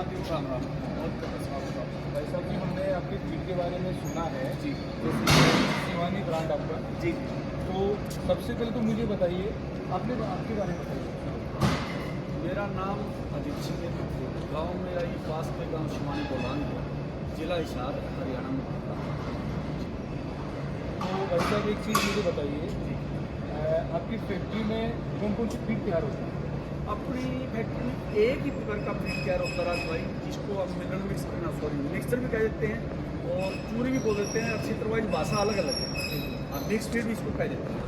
साथियों राम राम। भाई साहब जी, हमने आपके फीड के बारे में सुना है जी, जैसे शिवानी ब्रांड आपका जी। तो सबसे पहले तो मुझे बताइए, आपके बारे में बताइए। मेरा नाम अजीत सिंह है। गाँव मेरा ये पास में गांव शिवानी बोलान है, जिला हिसार, हरियाणा में पड़ता है। तो भाई साहब एक चीज़ मुझे बताइए, आपकी फैक्ट्री में कौन कौन सी फीड तैयार होती है? अपनी फैक्ट्री में एक ही प्रकार का फीड तैयार होता है राज भाई, जिसको हम मिनरल मिक्सर भी कह देते हैं और चूरी भी बोल देते हैं। अच्छी तरह भाषा अलग अलग है। हाँ, मिक्स फीड भी इसको कह देते हैं।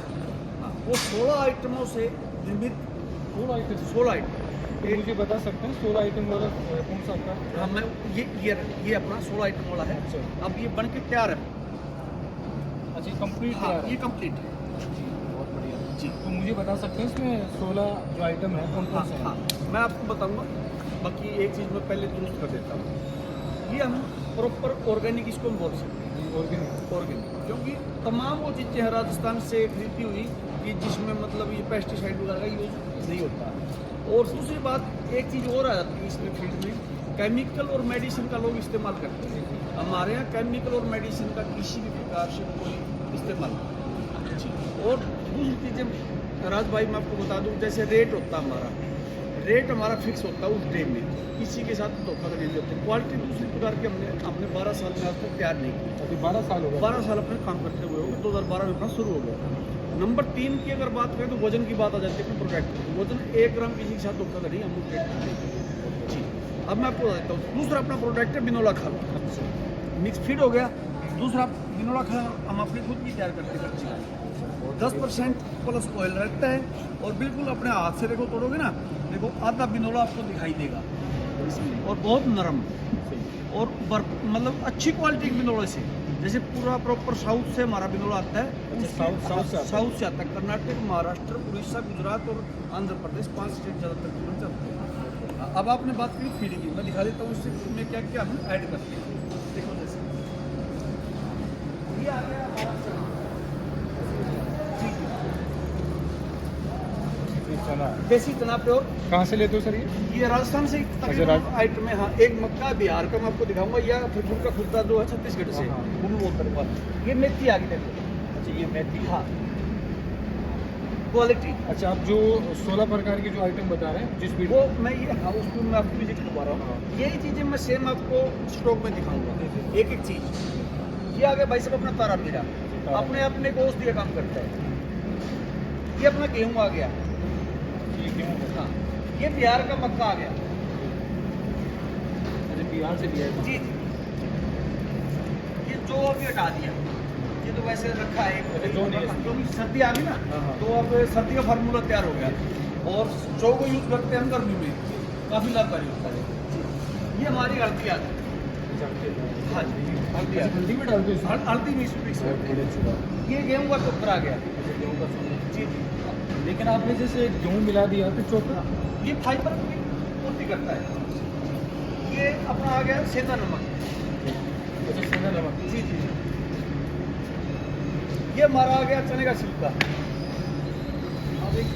हाँ, वो 16 आइटमों से निर्मित 16 आइटम। तो मुझे बता सकते हैं 16 आइटम वाला कौन सा आपका? हाँ, मैं ये अपना 16 आइटम वाला है। अब ये बन के तैयार है। अच्छा, कंप्लीट हाँ, तैयार है। ये कंप्लीट है बहुत बढ़िया जी। तो मुझे बता सकते हैं इसमें 16 जो आइटम है कौन कौन से हैं? हाँ, मैं आपको बताऊंगा। बाकी एक चीज़ मैं पहले दुरुस्त कर देता हूँ, ये हम प्रॉपर ऑर्गेनिक इसको हम बोल सकते हैं। ऑर्गेनिक क्योंकि तमाम वो चीज़ें हैं राजस्थान से खरीदी हुई कि जिसमें मतलब ये पेस्टिसाइड वगैरह का यूज नहीं होता। और दूसरी बात, एक चीज़ और आ जाती है इसमें फील्ड में, केमिकल और मेडिसिन का लोग इस्तेमाल करते हैं। हमारे यहाँ केमिकल और मेडिसिन का किसी भी प्रकार से कोई इस्तेमाल नहीं। और दूसरी चीज़ें राज भाई मैं आपको बता दूं, जैसे रेट होता है हमारा, रेट हमारा फिक्स होता है उस डे में, किसी के साथ धोखाधड़ी नहीं होती। क्वालिटी दूसरी प्रकार की हमने 12 साल में आज तक तैयार नहीं की। अभी 12 साल हो गए। 12 साल अपने काम करते हुए हो गए, 2012 में अपना शुरू हो गया। नंबर 3 की अगर बात करें तो वजन की बात आ जाती है। प्रोडक्ट वजन 1 ग्राम किसी के साथ धोखाधड़ी हम लोग जी। अब मैं आपको बताता हूँ, दूसरा अपना प्रोडक्ट है बिनोला खाल। मिक्स फीड हो गया। दूसरा बिनोला खाल हम अपनी खुद की तैयार करते हैं। 10% प्लस ऑयल रहता है और बिल्कुल अपने हाथ से देखो तोड़ोगे ना, देखो आधा बिनोला आपको दिखाई देगा और बहुत नरम और मतलब अच्छी क्वालिटी के बिनोले से, जैसे पूरा प्रॉपर साउथ से हमारा बिनोला आता है। साउथ से आता है। कर्नाटक, महाराष्ट्र, उड़ीसा, गुजरात और आंध्र प्रदेश, 5 स्टेट ज़्यादातर बिनोले चलते हैं। अब आपने बात करी फीड की, मैं दिखा देता हूँ इससे में क्या क्या हम ऐड करते हैं। देखो जैसे ये आ गया हमारा चना, देसी चना प्योर। कहाँ से लेते हो सर ये राजस्थान से तकरीबन आइटम है। हाँ, एक मक्का बिहार का मैं आपको दिखाऊंगा, या फिर फुलका खुर्दा जो है छत्तीसगढ़ से, वो भी बहुत तरह। ये मेथी आ गई देखो। अच्छा, ये मेथी, हाँ, क्वालिटी। अच्छा, आप जो 16 प्रकार के जो आइटम बता रहे हैं, जिस भी वो मैं ये, हाँ, उसको मैं आपको विजिट करवा रहा हूँ। यही चीज़ें मैं सेम आपको स्टॉक में दिखाऊंगा, एक एक चीज़। ये आ गया भाई साहब अपना तारा पीड़ा, अपने अपने को औषधि काम करता है। ये अपना गेहूँ आ गया। हाँ, ये बिहार का मक्का आ गया। बिहार से भी है जी। ये जो अभी हटा दिया, ये तो वैसे रखा है क्योंकि सर्दी आ गई ना, तो अब सर्दी का फार्मूला तैयार हो गया और जो को यूज करते हैं हम गर्मी में, काफ़ी लाभकारी होता है। ये हमारी हल्दी आ गई। हाँ जी, हल्दी में डालते हैं। हल्दी मिक्स करते हैं। ये गेहूँ का चोकर आ गया। जी जी। लेकिन आपने जैसे गेहूँ मिला दिया फिर चोकर, ये फाइबर की पूर्ति करता है। ये अपना आ गया सेंधा नमक। अच्छा, सेंधा नमक। जी जी। ये हमारा आ गया चने का छिलका। अब एक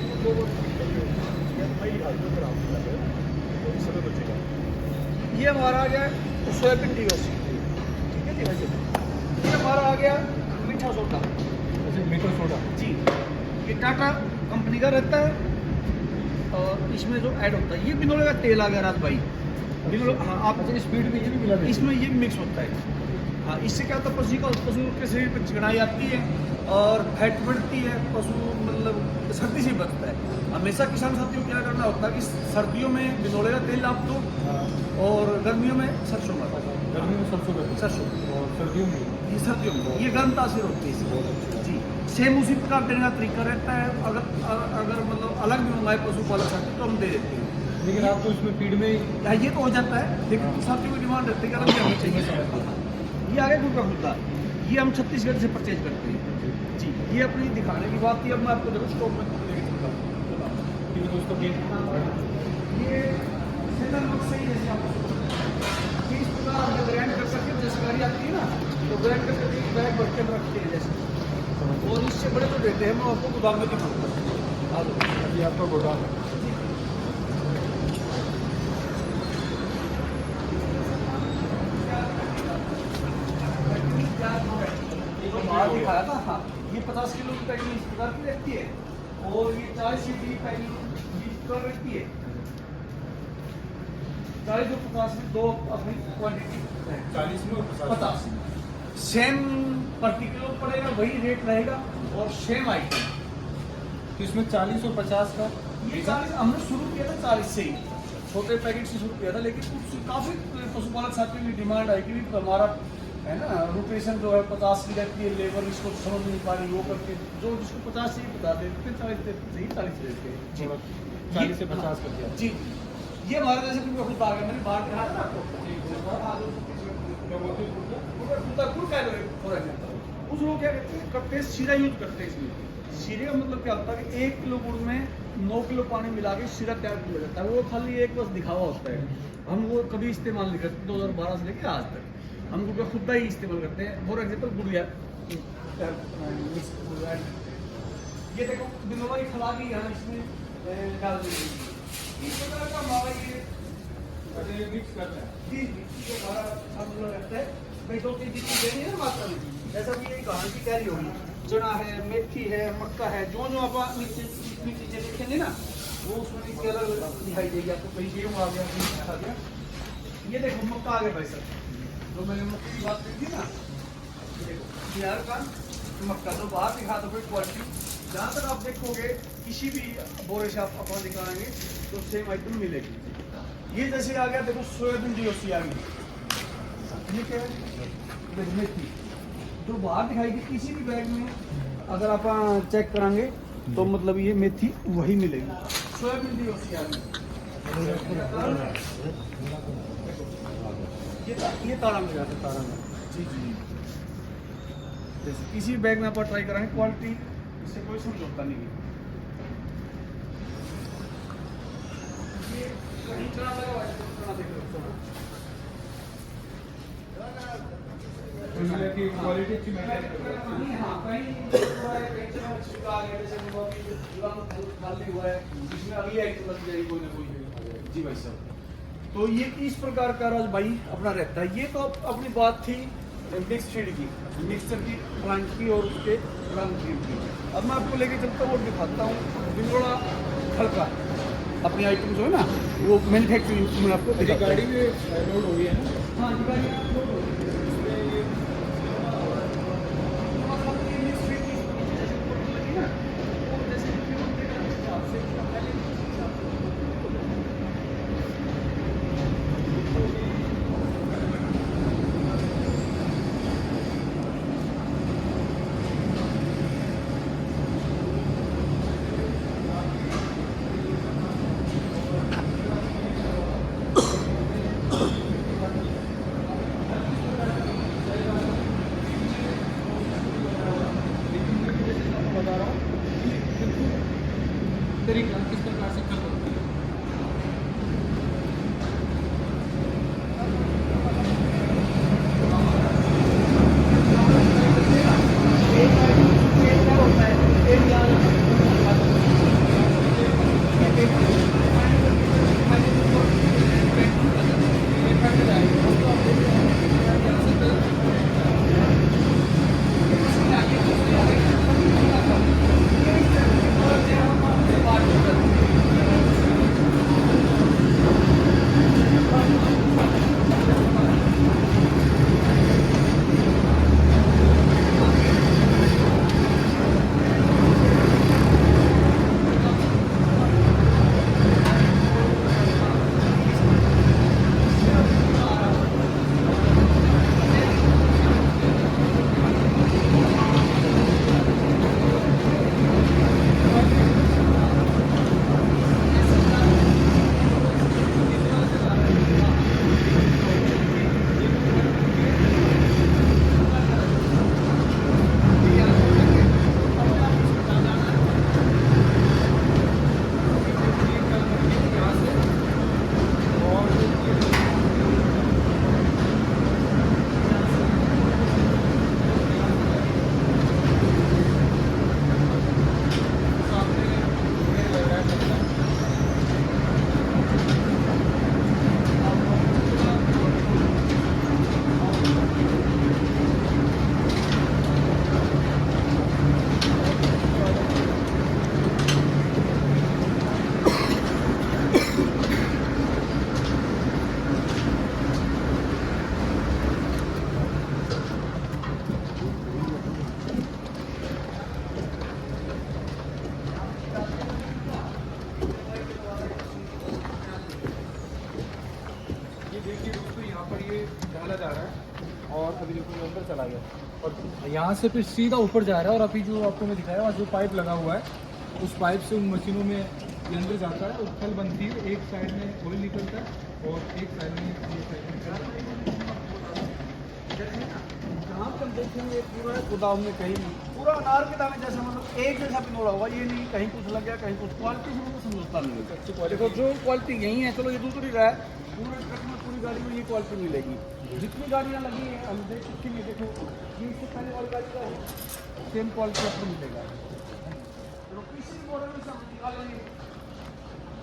ये हमारा आ गया सोयाबीन डिओस। ठीक है जी वैसे। ये हमारा आ गया मीठा सोडा। अच्छा, मीठा सोडा जी। ये टाटा कंपनी का रहता है और इसमें जो ऐड होता है, ये बिनोले का तेल आ गया राज भाई। बिनोले, हाँ, आप स्पीड में ये भी मिला इसमें ये भी मिक्स होता है। हाँ, इससे क्या होता है, पशु के शरीर पर चिकनाई आती है और फैट बढ़ती है। पशु मतलब सर्दी से बचता है। हमेशा किसान साथियों को क्या करना होता है कि सर्दियों में बिनोले का तेल आप दो और गर्मियों में सरसों का। गर्मी में सरसों और सर्दियों में ये गर्म तासीर होती है इसकी। जी, सेम उसी प्रकार देने का तरीका रहता है। अगर मतलब अलग भी मंगाए पशु पालक साथी तो हम दे देते हैं। लेकिन आपको इसमें फीड में ये तो हो जाता है, लेकिन साथियों की डिमांड रहती है कि अलग भी हमें चाहिए। ये आ गया गुड़ का खुदा, ये हम छत्तीसगढ़ से परचेज करते हैं। जी, ये अपनी दिखाने की बात थी। अब मैं आपको देखो स्टॉक में लेके चलता हूँ। दोस्तों की ये सेंधा नमक से ही जैसे आप इस प्रकार हम ग्राइंड कर सकते हैं। जैसे गाड़ी आती है ना, तो ग्राइंड करके बैग भर के रखते हैं जैसे, और इससे बड़े तो देते हैं। मैं आपको गोदाम में दिखाऊंगा। आ जाओ, ये आपका गोदाम है। बताया था। हाँ, ये 50 किलो की पैकिंग इस प्रकार की रहती है और ये 40 की पैकिंग इस प्रकार रहती है। 40 और 50 में दो अपनी क्वांटिटी है। 40 में और 50 सेम पर्टिकुलर पड़ेगा, वही रेट रहेगा और सेम आइटम। तो इसमें 40 और 50 का ये 40 हमने शुरू किया था 40 से ही, छोटे पैकेट से शुरू किया था, लेकिन काफ़ी पशुपालक साथियों की डिमांड है कि हमारा है ना रोटेशन जो है 50 की रहती है, लेबर इसको समझ नहीं पा रही, वो करके जो जिसको 50 चाहिए बता देते हैं, 40 देते हैं, 40 देते हैं जी। 40 से 50 कर दिया। जी, ये हमारे जैसे भी खुद आ गया, मैंने बाहर दिखाया था ना आपको। कुछ लोग क्या करते हैं शीरा यूज करते हैं इसमें। शीरे का मतलब क्या होता है कि 1 किलो गुड़ में 9 किलो पानी मिला के शीरा तैयार किया जाता है। वो खाली एक बस दिखावा होता है, हम वो कभी इस्तेमाल नहीं करते 2012 से लेकर आज तक। हम गुड़ का खुदा ही इस्तेमाल करते हैं। फॉर एग्जाम्पल गुड़िया ये देखो बिनोला की खला की यहाँ इसमें डाल देंगे। इस प्रकार का हमारा ये मिक्स करना है। जी जो हमारा अब लगता है भाई 2-3 चीज़ें देनी है ना मात्रा में, जैसा कि ये कहानी की तैयारी होगी, चना है, मेथी है, मक्का है, जो जो आप नीचे चीज़ें लिखेंगे ना वो उसमें नीचे अलग दिखाई देगी आपको। कहीं गेहूँ आ गया, कहीं आ गया, ये देखो मक्का आ गया भाई साहब, जो मैंने मक्का की बात की थी ना, ये देखो बिहार का मक्का तो बाहर दिखा दो कोई क्वालिटी। जहाँ तक आप देखोगे किसी भी बोरे से आप अपना दिखाएंगे तो सेम आइटम मिलेगी। ये जैसे आ गया देखो सोयाबीन जीओसी आ गई, ये क्या है मेथी, जो बाहर दिखाई दी किसी भी बैग में अगर आप चेक कराएंगे तो मतलब ये मेथी वही मिलेगी। सोयाबीन जीओसी आ गई, ये तारा में जाता है, तारा में जी जी। जैसे किसी बैग में आप ट्राई कराएंगे क्वालिटी इससे कोई समझौता नहीं है। ये कहीं चना लगा हुआ है, चना देख लो, चना की क्वालिटी अच्छी मेंटेन करते हैं। हाँ, कहीं हुआ है, कहीं चना छिपका आ गया, जैसे वो अभी जुलान खाली हुआ है, इसमें अगली आइटम लग जाएगी कोई ना कोई। जी भाई साहब, तो ये इस प्रकार का राज भाई अपना रहता है। ये तो अपनी बात थी मिक्स फीड की, मिक्सचर की, प्लांट की और उसके रंग की। अब मैं आपको लेके चलता हूँ और दिखाता हूँ बिंगोड़ा खड़का अपनी आइटम जो है ना वो मैन्युफैक्चरिंग में आपको ये दिखाता हूँ। गाड़ी में लोड हो गई है ना। हाँ, ये गाड़ी लोड हो गई है। मतलब ये मिक्स फीड की जैसे ऊपर लगी ना, वो जैसे बता रहा हूँ बिल्कुल तरीका किस प्रकार से कर सकते हैं। चला गया और यहाँ से फिर सीधा ऊपर जा रहा है। और अभी जो आपको मैं दिखाया जो पाइप लगा हुआ है उस पाइप से उन मशीनों में ये अंदर जाता है, उथल बनती है, एक साइड में ऑयल निकलता है और एक साइड में ये साइड निकलता है। जहाँ पर देखेंगे पूरा गोदाम में कहीं नहीं पूरा अनार के दाने जैसा, मतलब एक जैसा पिनोड़ा होगा, ये नहीं कहीं कुछ लग गया कहीं कुछ। क्वालिटी से मतलब समझौता नहीं होगा। अच्छी क्वालिटी देखो जो क्वालिटी यही है, चलो ये दूसरी रहा है, पूरे ट्रक में पूरी गाड़ी में ये क्वालिटी मिलेगी। जितनी गाड़ियाँ लगी हैं हम देख चुके हैं, देखो ये इससे पहले वाली गाड़ी का है, सेम क्वालिटी आपको मिलेगा। चलो किसी भी मॉडल में समझ निकालेंगे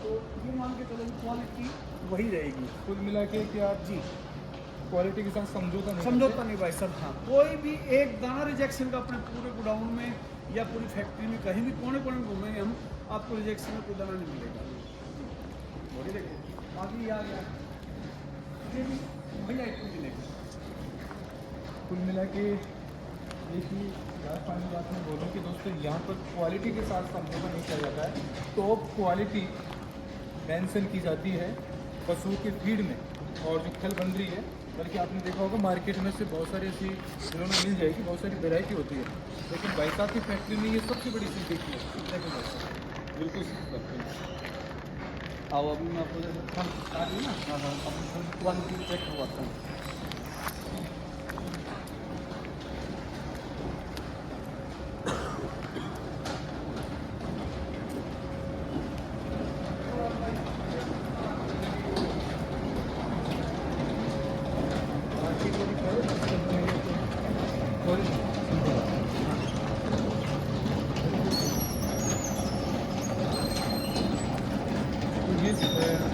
तो ये मान के चलो क्वालिटी वही रहेगी। कुल मिला के कि आप जी क्वालिटी के साथ समझौता नहीं भाई साहब। हाँ, कोई भी एक दाना रिजेक्शन का अपने पूरे गोडाउन में या पूरी फैक्ट्री में कहीं भी कोने कोने में घूमेंगे हम, आपको रिजेक्शन का कोई दाना नहीं मिलेगा। बोलिए देखो आगे ये आ गया, ये भी वही आइटम मिलेगा। कुल मिला के एक ही फाइनल बात मैं बोलूँ कि दोस्तों यहाँ पर क्वालिटी के साथ समझौता नहीं किया जाता है। टॉप क्वालिटी मेंशन की जाती है पशुओं के फीड में, और जो खल बन रही है, बल्कि आपने देखा होगा मार्केट में से बहुत सारी ऐसी जिलों में मिल जाएगी, बहुत सारी वैरायटी होती है, लेकिन भाई साहब की फैक्ट्री में ये सबसे बड़ी चीज़ देखी है। देखो भाई साहब बिल्कुल अब अभी मैं आपको स्टार्ट हुई ना, अपनी क्वालिटी चेक करवाता हूँ।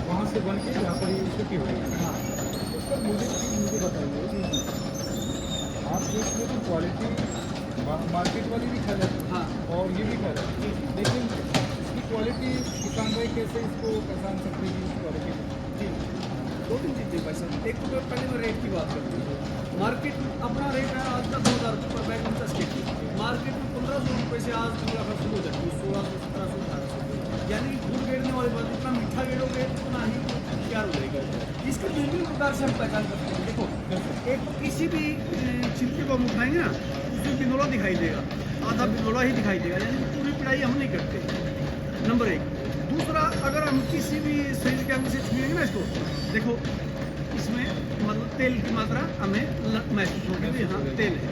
वहाँ से बन के यहाँ पर ये छुट्टी हुई है। हाँ तो सर मुझे बताइए, आप जो इसमें तो क्वालिटी मार्केट वाली भी खा है हाँ और ये भी खा है, लेकिन इसकी क्वालिटी किसान भाई कैसे इसको पहचान सकते हैं इस क्वालिटी में? जी, दो तीन चीज़ें भाई साहब। एक तो पहले मैं रेट की बात करती हूँ। मार्केट में अपना रेट है आज का 2000 रुपये पर बैग 50 के जी। मार्केट में 1500 रुपये से आज पूरा खर्च शुरू हो जाती है, 1600 1700 1800। यानी गुड़ गेड़ने वाले बात, जितना मीठा गेड़ोगे उतना ही तैयार हो जाएगा। इसके विभिन्न प्रकार से हम पहचान करते हैं। देखो एक किसी भी छिलके को हम उठाएंगे ना, उसमें बिनोला दिखाई देगा, आधा बिनोला ही दिखाई देगा, यानी पूरी पिड़ाई हम नहीं करते, नंबर एक। दूसरा, अगर हम किसी भी शरीर के अंग से छुएंगे ना इसको, देखो इसमें मतलब तेल की मात्रा हमें महसूस होगी कि हाँ तेल है।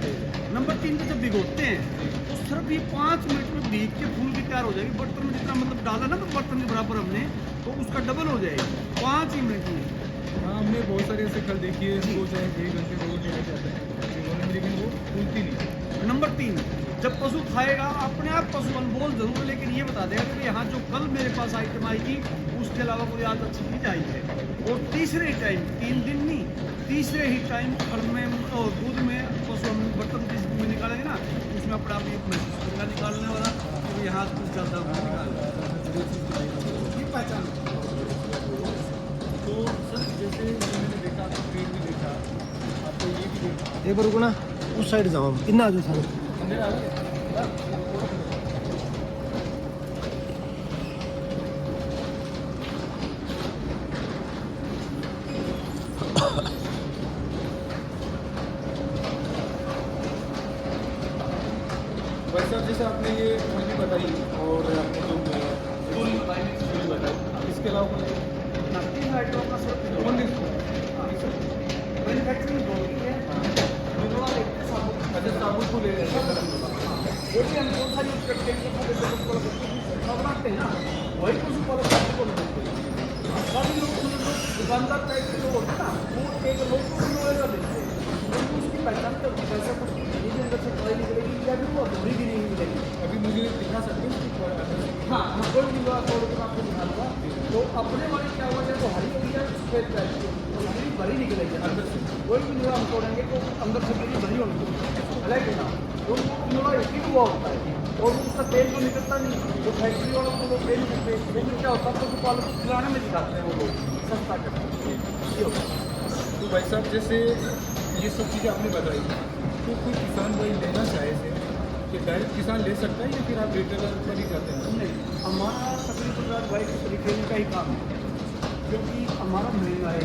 नंबर 3 पे जब भिगोते हैं तो सिर्फ ये 5 मिनट में भीग के फूल की तैयार हो जाएगी। बर्तन में जितना मतलब डाला ना तो बर्तन के बराबर हमने, तो उसका डबल हो जाएगी 5 ही मिनट में। हाँ, हमने बहुत सारे ऐसे खल देखी है वो चाहे 1 घंटे 2 घंटे लग जाते हैं, लेकिन वो फूलती नहीं। नंबर 3, जब पशु खाएगा अपने आप पशु अनमोल जरूर है, लेकिन ये बता देगा कि यहाँ जो कल मेरे पास आइटम आएगी उसके अलावा कोई आज अच्छी चीज आई है। और तीसरे टाइम, 3 दिन नहीं, तीसरे ही टाइम फल में और दूध में पशु हम बर्तन में निकालेंगे ना, उसमें अपना आप ये महसूस करेगा निकालने वाला कि यहाँ कुछ ज़्यादा ये पहचान। तो सर जैसे मैंने देखा, आपका पेट भी देखा, आपको ये भी देखा, एक बार रुको ना, उस साइड जाओ हम, इतना आ जाओ सारे। अंदर आ गए। भाई साहब जैसे आपने ये मुझे बताई और आपने जो फुल बताई, इसके अलावा कोई तीन आइटम अपना सिर्फ कौन मैन्युफैक्चरिंग होती है, बिनोला लेते हैं साबुन। अच्छा साबुत को ले रहे हैं। वो भी हम कौन सा यूज करते हैं, बनाते हैं ना, वही कुछ पॉलिसी को लेते हैं। सभी लोग दुकानदार टाइप के लोग होते हैं ना, वो एक लोग को बिनोला देते हैं, उनको उसकी पहचान करती है, ऐसा कुछ ये अंदर से दवाई निकलेगी या फिर वो अधूरी भी नहीं मिलेगी। अभी मुझे दिखा सकते हैं? हाँ, कोई भी आपको दिखा दूँगा। तो अपने वाली क्या हुआ है, तो हरी होगी या सफेद टाइप की, तो हरी भरी निकलेगी अंदर से। कोई भी निगाह हम तोड़ेंगे तो अंदर से पूरी भरी होगी, अलग है ना, तो निगाह यकीन हुआ होता है। और उसका तेल जो निकलता नहीं, जो फैक्ट्री वालों को लोग तेल निकलते हैं, लेकिन क्या होता है पशुपालन को खिलाने में दिखाते हैं वो लोग, सस्ता करते हैं, ये होता है। तो भाई साहब जैसे ये सब चीज़ें आपने बताई, तो कोई किसान भाई लेना चाहे से कि डायरेक्ट किसान ले सकता है या फिर आप रिटेलर पर ही जाते हैं? नहीं, हमारा तकरीबन भाई के तरीके का ही काम है, क्योंकि हमारा महंगा है।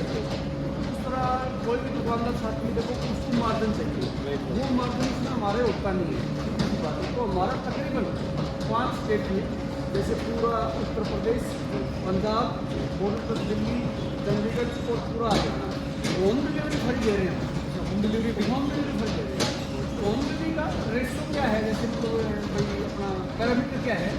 उस दूसरा कोई भी दुकानदार साथी देखो उसको मार्जिन चाहिए, वो मार्जिन इसमें हमारे होता नहीं है। सीधी बात है। तो हमारा तकरीबन 5 स्टेट में, जैसे पूरा उत्तर प्रदेश, पंजाब, बॉर्डर पर दिल्ली, चंडीगढ़ और पूरा हरियाणा होम डिलीवरी फ्री दे रहे हैं। होम डिलीवरी फ्री दे रहे हैं। होम डिलीवरी का रेशो क्या है, जैसे भाई अपना पैरामीटर क्या है,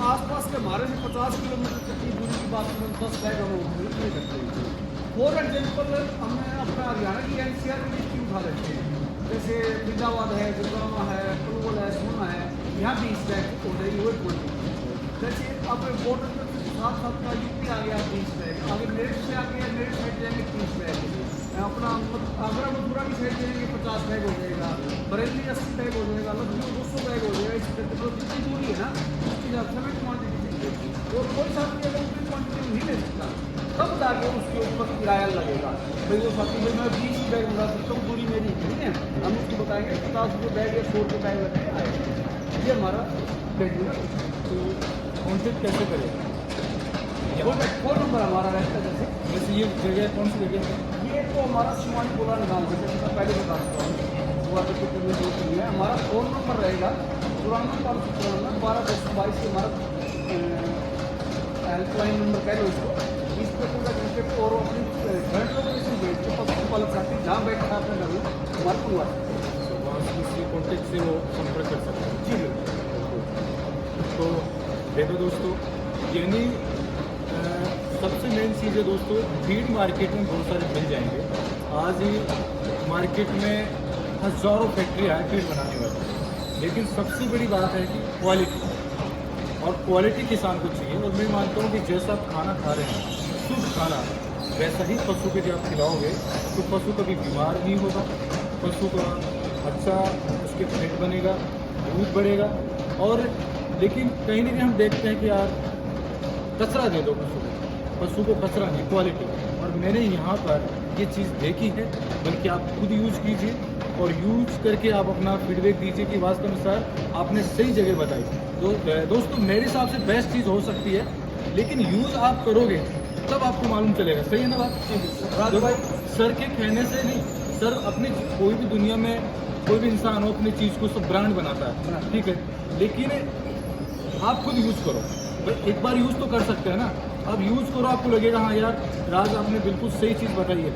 आसपास के हमारे से 50 किलोमीटर तक की दूरी की बात करें 10 बैग हम होम डिलीवरी करते हैं। फॉर एग्जाम्पल हमने अपना हरियाणा की NCR की लिस्ट उठा लेते हैं, जैसे फरीदाबाद है, गुड़गांव है, पलवल है, सोना है, यहाँ 20 बैग हो जाएगी, वो 20। जैसे अब बॉर्डर पर साथ साथ का यूपी आ गया 20 बैग, आगे मेरठ से आ गया, मेरठ साइड जाएंगे 30 बैग, अपना आगरा मथुरा की साइड जाएंगे 50 बैग हो जाएगा, बरेली 80 बैग हो जाएगा, लखनऊ 200 बैग हो जाएगा। इस तरह जितनी दूरी है ना उसकी हिसाब से हमें क्वान्टिटी चाहिए, और कोई साथी अगर उतनी क्वान्टिटी नहीं ले सकता तब जाके उसके ऊपर किराया लगेगा। भाई वो साथी भाई मैं 20 बैग मंगा सकता हूँ, दूरी मेरी नहीं है, हम उसको बताएंगे 50 रुपये बैग या 100 रुपये बैग लगाए आएगा। ये हमारा बैग है। तो कॉन्टेक्ट कैसे करें? फोन नंबर हमारा रहता है। जैसे ये जगह कौन सी जगह है? ये तो हमारा शिवानी बोलान गाँव है, जैसे मैं पहले बता चुका हूँ, हुआ तो कुछ नहीं है। हमारा फ़ोन नंबर रहेगा 94 592 हमारा हेल्पलाइन नंबर कह लो इसको। इस पर पूरा घंटे को और अपनी फ्रेंड लोकेशन भेज के पशु पालक साथी जहाँ बैठा है अपने घर में हमारे को वहाँ से किसी कॉन्टेक्ट से वो संपर्क कर सकते हैं। जी तो देखो दोस्तों, यानी सबसे मेन चीज़ है दोस्तों, फीड मार्केट में बहुत सारे मिल जाएंगे। आज ही मार्केट में हज़ारों फैक्ट्री है फीड बनाने वाली, लेकिन सबसे बड़ी बात है कि क्वालिटी, और क्वालिटी किसान को चाहिए। और मैं मानता हूँ कि जैसा आप खाना खा रहे हैं, शुद्ध खाना, वैसा ही पशु को जब आप खिलाओगे तो पशु कभी बीमार नहीं होगा, पशु का अच्छा उसके पेट बनेगा, दूध बढ़ेगा। और लेकिन कहीं ना कहीं हम देखते हैं कि यार कचरा दे दो पशु को कचरा नहीं, क्वालिटी। और मैंने यहाँ पर ये चीज़ देखी है, बल्कि आप खुद यूज कीजिए और यूज करके आप अपना फीडबैक दीजिए कि वास्तव में सर आपने सही जगह बताई। दोस्तों मेरे हिसाब से बेस्ट चीज़ हो सकती है, लेकिन यूज़ आप करोगे तब आपको मालूम चलेगा। सही है ना बात? राजू भाई, सर के कहने से नहीं, सर अपनी कोई भी दुनिया में कोई भी इंसान हो अपनी चीज़ को सब ब्रांड बनाता है, ठीक है, लेकिन आप खुद यूज़ करो। एक बार यूज़ तो कर सकते हैं ना, अब यूज़ करो, आपको लगेगा हाँ यार राज आपने बिल्कुल सही चीज़ बताई है,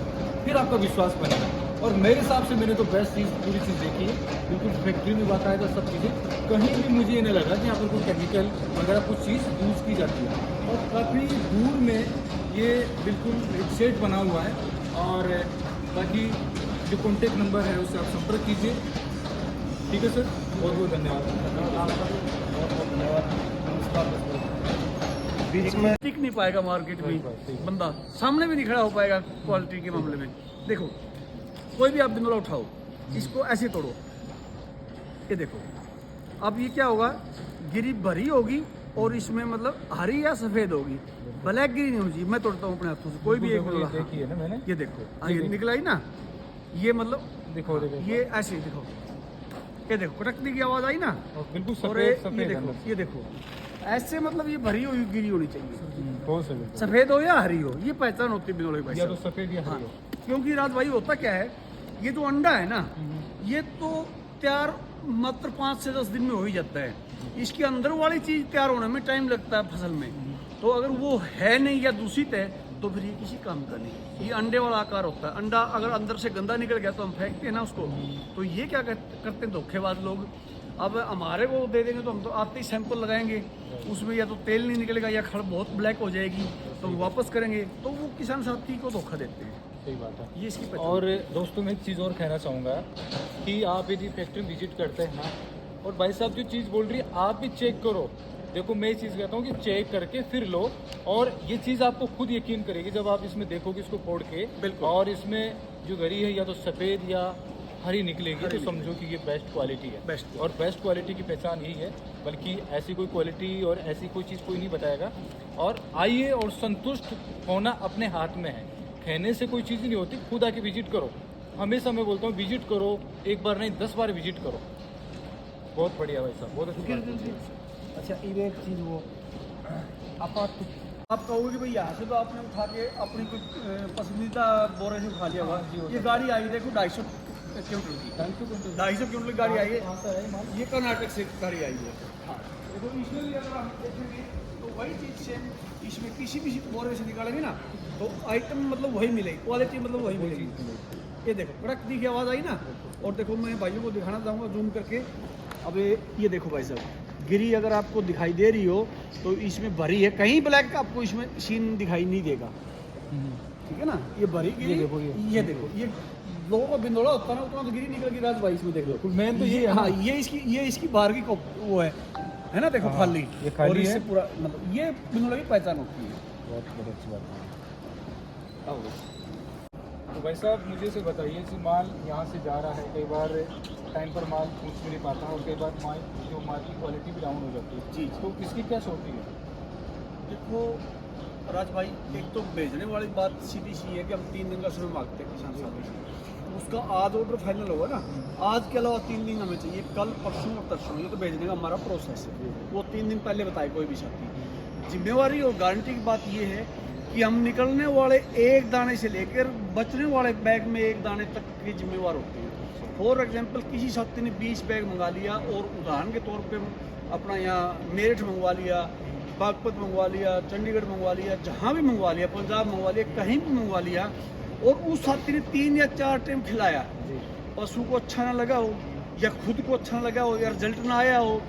फिर आपका विश्वास बनेगा। और मेरे हिसाब से मैंने तो बेस्ट चीज़ पूरी चीज़ देखी है, बिल्कुल फैक्ट्री में बाकायदा सब चीज़ें, कहीं भी मुझे ये नहीं लगा कि यहाँ पर कोई केमिकल वगैरह कुछ चीज़ यूज़ की जाती है। और काफ़ी दूर में ये बिल्कुल एक सेट बना हुआ है। और बाकी जो कॉन्टेक्ट नंबर है उससे आप संपर्क कीजिए। ठीक है सर, बहुत बहुत धन्यवाद। आपका बहुत बहुत धन्यवाद। नमस्कार। बीच में टिक नहीं पाएगा मार्केट में, बंदा सामने भी नहीं खड़ा हो पाएगा क्वालिटी के मामले में। देखो कोई भी आप बिंदुला उठाओ, इसको ऐसे तोड़ो, ये देखो, अब ये क्या होगा, गिरी भरी होगी और इसमें मतलब हरी या सफ़ेद होगी, ब्लैक गिरी नहीं होगी। मैं तोड़ता हूँ अपने हाथों से, कोई भी एक बिंदुला। देखी है ना मैंने, ये देखो, ये निकला ही ना, ये मतलब देखो ये ऐसे देखो, ये देखो कटकने की आवाज़ आई ना, बिल्कुल और सफेद ये सफेद देखो, ये देखो ऐसे, मतलब ये भरी हुई गिरी होनी चाहिए, कौन सा सफ़ेद हो या हरी हो, ये पहचान होती है बिंदुले भाई या तो साहब। सफेद या हाँ, हरी हो। क्योंकि राज भाई होता क्या है, ये जो अंडा है ना, ये तो तैयार मात्र 5 से 10 दिन में हो ही जाता है। इसके अंदर वाली चीज़ तैयार होने में टाइम लगता है फसल में, तो अगर वो है नहीं या दूषित है तो फिर ये किसी काम का नहीं। ये अंडे वाला आकार होता है, अंडा अगर अंदर से गंदा निकल गया तो हम फेंकते हैं ना उसको, तो ये क्या करते हैं धोखेबाज लोग। अब हमारे को दे देंगे तो हम तो आते ही सैंपल लगाएंगे, उसमें या तो तेल नहीं निकलेगा या खड़ बहुत ब्लैक हो जाएगी, तो हम वापस करेंगे, तो वो किसान साथी को धोखा देते हैं। सही बात है। ये इसकी और दोस्तों मैं एक चीज़ और कहना चाहूँगा कि आप यदि फैक्ट्री विजिट करते हैं ना, और भाई साहब जो चीज़ बोल रही है आप भी चेक करो। देखो मैं ये चीज़ कहता हूँ कि चेक करके फिर लो, और ये चीज़ आपको खुद यकीन करेगी जब आप इसमें देखोगे इसको फोड़ के, बिल्कुल। और इसमें जो गरी है या तो सफ़ेद या हरी निकलेगी, तो समझो कि ये बेस्ट क्वालिटी है। बेस्ट, और बेस्ट क्वालिटी की पहचान यही है, बल्कि ऐसी कोई क्वालिटी और ऐसी कोई चीज़ कोई नहीं बताएगा। और आइए, और संतुष्ट होना अपने हाथ में है, कहने से कोई चीज़ नहीं होती, खुद आके विजिट करो। हमेशा मैं बोलता हूँ विजिट करो, एक बार नहीं 10 बार विजिट करो। बहुत बढ़िया भाई साहब, बहुत अच्छी बात है। अच्छा ये एक चीज़ वो आप कहोगे कि भाई यहाँ से तो आपने उठा के अपनी कोई पसंदीदा बोरे से उठा लिया हुआ। ये गाड़ी आई देखो 250 क्विंटल की, 250 क्विंटल की गाड़ी आई है। कहाँ से है माल? ये कर्नाटक से गाड़ी आई है। हाँ देखो इसमें भी अगर हम देखेंगे तो वही चीज़ सेम इसमें किसी भी बोरे से निकालेंगे ना तो आइटम मतलब वही मिलेगी, क्वालिटी मतलब वही मिलेगी। ये देखो कड़क दी की आवाज़ आई ना। और देखो मैं भाइयों को दिखाना चाहूँगा जूम करके। अब ये देखो भाई साहब, गिरी अगर आपको दिखाई दे रही हो तो इसमें भरी है, कहीं ब्लैक आपको इसमें शीन दिखाई नहीं देगा, ठीक है ना। ये भरी गिरी, ये देखो ये लोगों को बिंदोड़ा होता है ना, उतना तो गिरी निकल गई राज भाई इसमें देख लो। मेन तो ये हाँ ये इसकी बाहर की वो है ना, देखो खाली, ये खाली और इससे है। पूरा मतलब ये बिंदोड़ा की पहचान होती है। बहुत बड़ी अच्छी बात है। तो भाई साहब मुझे से बताइए कि माल यहाँ से जा रहा है, कई बार टाइम पर माल पहुँच नहीं पाता और कई बार माल की क्वालिटी भी डाउन हो जाती है। जी। तो इसकी क्या सोचती है? देखो राज भाई, एक तो भेजने वाली बात सीधी सी है कि हम 3 दिन का समय मांगते हैं किसान साहब से। उसका आज ऑर्डर फाइनल होगा ना, आज के अलावा 3 दिन हमें चाहिए, कल परसों और तरसों, ये तो भेजने का हमारा प्रोसेस है। वो 3 दिन पहले बताए कोई भी साथी। जिम्मेवारी और गारंटी की बात ये है कि हम निकलने वाले एक दाने से लेकर बचने वाले बैग में एक दाने तक की जिम्मेवार होती है। फॉर एग्जांपल किसी साथी ने 20 बैग मंगा लिया और उदाहरण के तौर पे अपना यहाँ मेरठ मंगवा लिया, बागपत मंगवा लिया, चंडीगढ़ मंगवा लिया, जहाँ भी मंगवा लिया, पंजाब मंगवा लिया, कहीं भी मंगवा लिया और उस साथी ने 3 या 4 टाइम खिलाया, पशु को अच्छा ना लगा हो या खुद को अच्छा ना लगा हो या रिजल्ट ना आया हो,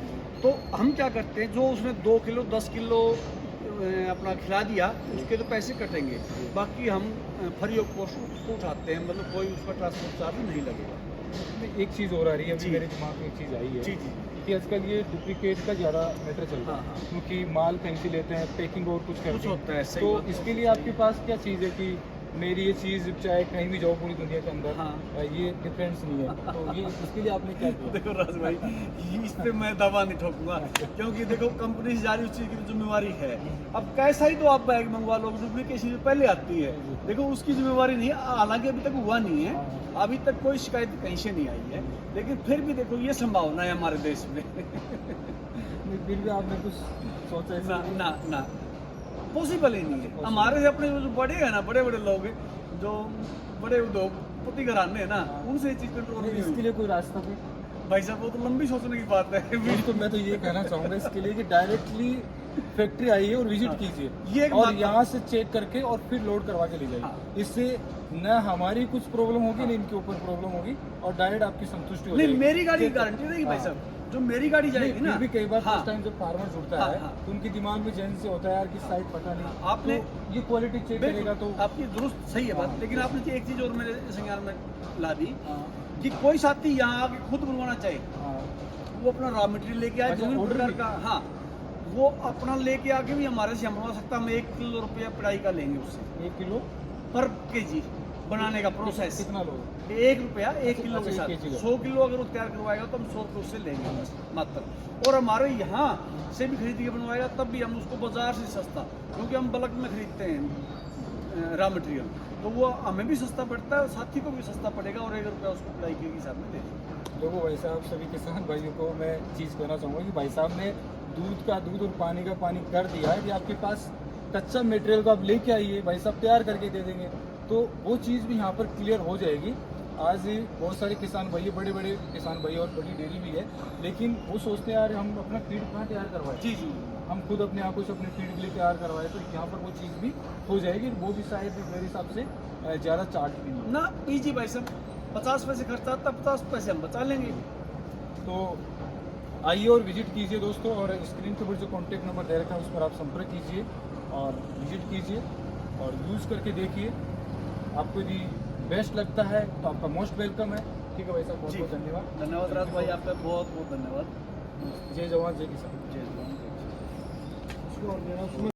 तो हम क्या करते हैं, जो उसने 2 किलो 10 किलो अपना खिला दिया उसके तो पैसे कटेंगे, बाकी हम फ्री ऑफ कॉस्ट उसको उठाते हैं, मतलब कोई उसका ट्रांसपोर्ट चार्ज नहीं लगेगा। एक चीज़ और आ रही है, अभी जी। मेरे दिमाग में एक चीज़ आई है जी जी कि आजकल ये डुप्लीकेट का ज़्यादा मैटर चल रहा हाँ, है, हाँ। क्योंकि माल कहीं से लेते हैं, पैकिंग और कुछ करते हैं। होता है, सही तो बात है। इसके लिए आपके पास क्या चीज़ है कि मेरी ये चीज़ चाहे कहीं भी जाओ पूरी दुनिया के अंदर, हाँ। ये डिफरेंस नहीं है, तो ये इसके लिए आपने क्या किया? देखो राज भाई, इस पे मैं दवा नहीं ठोकूंगा, क्योंकि देखो कंपनी से जारी उस चीज़ की जिम्मेवारी है। अब कैसा ही तो आप बैग मंगवा लो, डुप्लीकेशन जो पहले आती है, देखो उसकी जिम्मेवारी नहीं है, हालांकि अभी तक हुआ नहीं है, अभी तक कोई शिकायत कहीं से नहीं आई है, लेकिन फिर भी देखो ये संभावना है हमारे देश में। फिर भी आपने कुछ सोचा ना ना ना पॉसिबल ही नहीं है। हमारे से अपने जो बड़े हैं ना, बड़े बड़े लोग हैं, जो बड़े उद्योगपति घराने हैं ना, उनसे ये चीज़ कंट्रोल नहीं इसके हुई। लिए कोई रास्ता भी? भाई साहब वो तो लंबी सोचने की बात है। तो मैं तो ये कहना चाहूँगा इसके लिए कि डायरेक्टली फैक्ट्री आइए और विजिट कीजिए, ये एक और बात- यहाँ से चेक करके और फिर लोड करवा के ले जाइए। हाँ। इससे न हमारी कुछ प्रॉब्लम होगी, न इनके ऊपर प्रॉब्लम होगी, और डायरेक्ट आपकी संतुष्टि हो नहीं, जाएगी। मेरी गाड़ी की ठीक है। गारंटी रहेगी भाई हाँ। साहब, जो मेरी गाड़ी नहीं, जाएगी फिर ना। भी कई बार हाँ, फर्स्ट टाइम जब फार्मर जुड़ता हाँ, है हाँ। तो उनके दिमाग में जैन से होता है यार कि साइट पता नहीं, आपने- तो ये क्वालिटी चेक करेगा तो आपकी दुरुस्त सही है बात, हाँ। लेकिन आपने एक चीज़ और मेरे संज्ञान में ला दी हाँ, कि कोई साथी यहाँ आके खुद बनवाना चाहे, हाँ, वो अपना रॉ मटेरियल लेके आए, अच्छा, जो भी order प्रकार भी? का, हाँ वो अपना लेके आके भी हमारे से हम बनवा सकता, हम 1 किलो रुपया पिड़ाई का लेंगे उससे 1 किलो पर केजी बनाने का प्रोसेस। कितना लोग? 1 रुपया 1 किलो के अच्छा, साथ 1 kg। 100 किलो अगर वो तैयार करवाएगा तो हम 100 रुपये उससे लेंगे बस मात्र। और हमारे यहाँ से भी खरीद के बनवाएगा तब भी हम उसको बाजार से सस्ता, क्योंकि हम बल्क में खरीदते हैं रॉ मटेरियल, तो वो हमें भी सस्ता पड़ता है और साथी को भी सस्ता पड़ेगा, और 1 रुपया उसको पिड़ाई के हिसाब में दे देंगे। देखो भाई साहब, सभी किसान भाइयों को मैं चीज़ कहना चाहूँगा कि भाई साहब ने दूध का दूध और पानी का पानी कर दिया है कि आपके पास कच्चा मटेरियल को आप लेके आइए, भाई साहब तैयार करके दे देंगे, तो वो चीज़ भी यहाँ पर क्लियर हो जाएगी। आज ही बहुत सारे किसान भाई, बड़े बड़े किसान भाई और बड़ी डेयरी भी है, लेकिन वो सोचते हैं यार हम अपना फीड कहाँ तैयार करवाएं, जी जी, हम खुद अपने आँखों से अपने फीड के लिए तैयार करवाएं, तो यहाँ पर वो चीज़ भी हो जाएगी। वो भी शायद मेरे हिसाब से ज़्यादा चार्ज भी नहीं। ना जी भाई साहब, 50 पैसे खर्चा आता, 50 पैसे हम बचा लेंगे। तो आइए और विजिट कीजिए दोस्तों, और स्क्रीन के ऊपर जो कॉन्टैक्ट नंबर दे रखा है उस पर आप संपर्क कीजिए और विजिट कीजिए और यूज़ करके देखिए। आपको यदि बेस्ट लगता है तो आपका मोस्ट वेलकम है। ठीक है भाई साहब, बहुत जी। बहुत धन्यवाद। धन्यवाद राज भाई, आपका बहुत बहुत धन्यवाद। जय जवान जय किसान। जय जवान जय किसान।